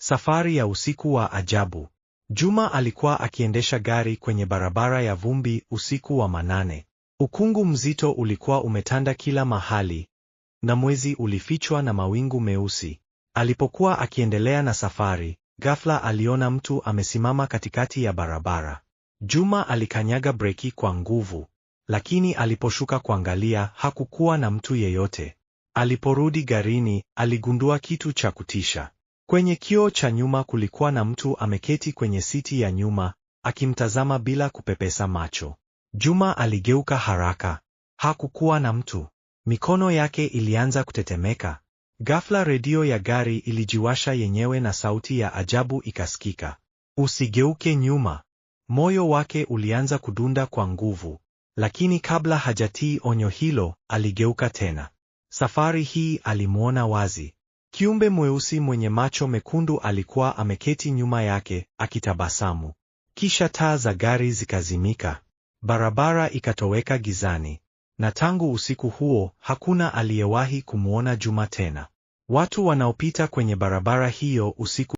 Safari ya usiku wa ajabu. Juma alikuwa akiendesha gari kwenye barabara ya vumbi usiku wa manane. Ukungu mzito ulikuwa umetanda kila mahali, na mwezi ulifichwa na mawingu meusi. Alipokuwa akiendelea na safari, ghafla aliona mtu amesimama katikati ya barabara. Juma alikanyaga breki kwa nguvu, lakini aliposhuka kuangalia, hakukuwa na mtu yeyote. Aliporudi garini, aligundua kitu cha kutisha. Kwenye kioo cha nyuma kulikuwa na mtu ameketi kwenye siti ya nyuma, akimtazama bila kupepesa macho. Juma aligeuka haraka. Hakukuwa na mtu. Mikono yake ilianza kutetemeka. Ghafla redio ya gari ilijiwasha yenyewe na sauti ya ajabu ikasikika. Usigeuke nyuma. Moyo wake ulianza kudunda kwa nguvu, lakini kabla hajatii onyo hilo, aligeuka tena. Safari hii alimuona wazi. Kiumbe mweusi mwenye macho mekundu alikuwa ameketi nyuma yake, akitabasamu. Kisha taa za gari zikazimika. Barabara ikatoweka gizani. Na tangu usiku huo, hakuna aliyewahi kumuona Juma tena. Watu wanaopita kwenye barabara hiyo usiku